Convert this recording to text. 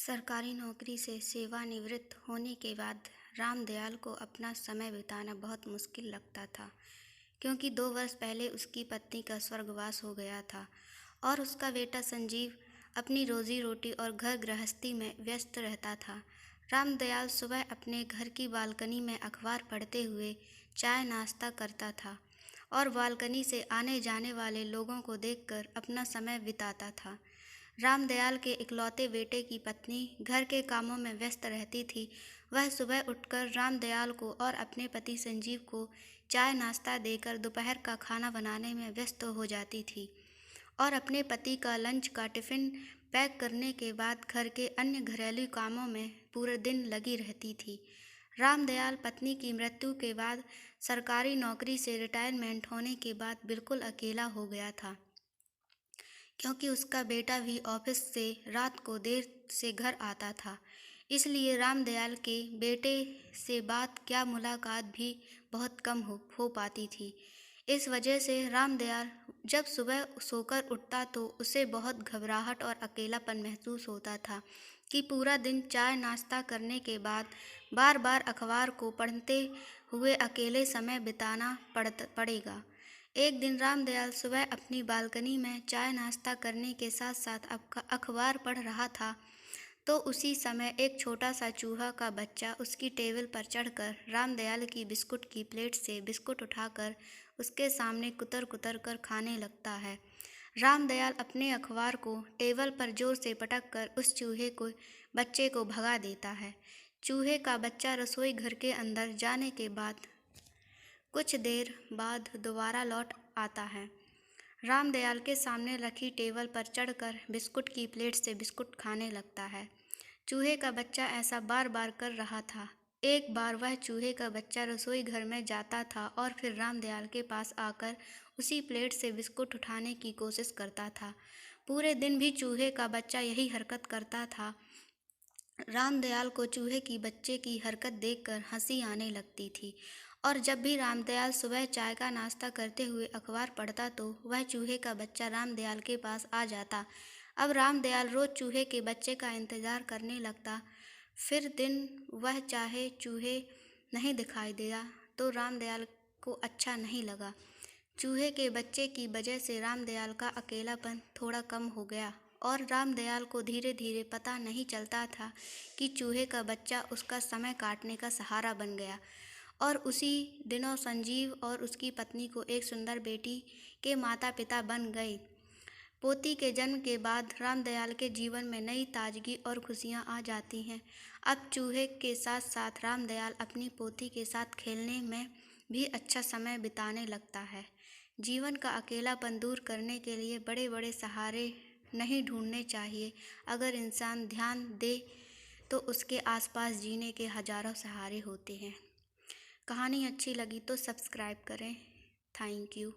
सरकारी नौकरी से सेवानिवृत्त होने के बाद रामदयाल को अपना समय बिताना बहुत मुश्किल लगता था, क्योंकि 2 वर्ष पहले उसकी पत्नी का स्वर्गवास हो गया था और उसका बेटा संजीव अपनी रोजी रोटी और घर गृहस्थी में व्यस्त रहता था। रामदयाल सुबह अपने घर की बालकनी में अखबार पढ़ते हुए चाय नाश्ता करता था और बालकनी से आने जाने वाले लोगों को देखकर अपना समय बिताता था। रामदयाल के इकलौते बेटे की पत्नी घर के कामों में व्यस्त रहती थी। वह सुबह उठकर रामदयाल को और अपने पति संजीव को चाय नाश्ता देकर दोपहर का खाना बनाने में व्यस्त हो जाती थी और अपने पति का लंच का टिफ़िन पैक करने के बाद घर के अन्य घरेलू कामों में पूरे दिन लगी रहती थी। रामदयाल पत्नी की मृत्यु के बाद सरकारी नौकरी से रिटायरमेंट होने के बाद बिल्कुल अकेला हो गया था, क्योंकि उसका बेटा भी ऑफिस से रात को देर से घर आता था। इसलिए रामदयाल के बेटे से बात क्या मुलाकात भी बहुत कम हो पाती थी। इस वजह से रामदयाल जब सुबह सोकर उठता तो उसे बहुत घबराहट और अकेलापन महसूस होता था कि पूरा दिन चाय नाश्ता करने के बाद बार बार अखबार को पढ़ते हुए अकेले समय बिताना पड़ेगा। एक दिन रामदयाल सुबह अपनी बालकनी में चाय नाश्ता करने के साथ साथ अखबार पढ़ रहा था, तो उसी समय एक छोटा सा चूहा का बच्चा उसकी टेबल पर चढ़कर रामदयाल की बिस्कुट की प्लेट से बिस्कुट उठाकर उसके सामने कुतर कुतर कर खाने लगता है। रामदयाल अपने अखबार को टेबल पर जोर से पटक कर उस चूहे को बच्चे को भगा देता है। चूहे का बच्चा रसोई घर के अंदर जाने के बाद कुछ देर बाद दोबारा लौट आता है। रामदयाल के सामने रखी टेबल पर चढ़कर बिस्कुट की प्लेट से बिस्कुट खाने लगता है। चूहे का बच्चा ऐसा बार बार कर रहा था। एक बार वह चूहे का बच्चा रसोई घर में जाता था और फिर रामदयाल के पास आकर उसी प्लेट से बिस्कुट उठाने की कोशिश करता था। पूरे दिन भी चूहे का बच्चा यही हरकत करता था। रामदयाल को चूहे की बच्चे की हरकत देखकर हंसी आने लगती थी और जब भी रामदयाल सुबह चाय का नाश्ता करते हुए अखबार पढ़ता तो वह चूहे का बच्चा रामदयाल के पास आ जाता। अब रामदयाल रोज चूहे के बच्चे का इंतजार करने लगता। फिर दिन वह चाहे चूहे नहीं दिखाई दिया तो रामदयाल को अच्छा नहीं लगा। चूहे के बच्चे की वजह से रामदयाल का अकेलापन थोड़ा कम हो गया और रामदयाल को धीरे धीरे पता नहीं चलता था कि चूहे का बच्चा उसका समय काटने का सहारा बन गया। और उसी दिनों संजीव और उसकी पत्नी को एक सुंदर बेटी के माता पिता बन गए। पोती के जन्म के बाद रामदयाल के जीवन में नई ताजगी और खुशियां आ जाती हैं। अब चूहे के साथ साथ रामदयाल अपनी पोती के साथ खेलने में भी अच्छा समय बिताने लगता है। जीवन का अकेलापन दूर करने के लिए बड़े बड़े सहारे नहीं ढूंढने चाहिए। अगर इंसान ध्यान दे तो उसके आसपास जीने के हजारों सहारे होते हैं। कहानी अच्छी लगी तो सब्सक्राइब करें। Thank you.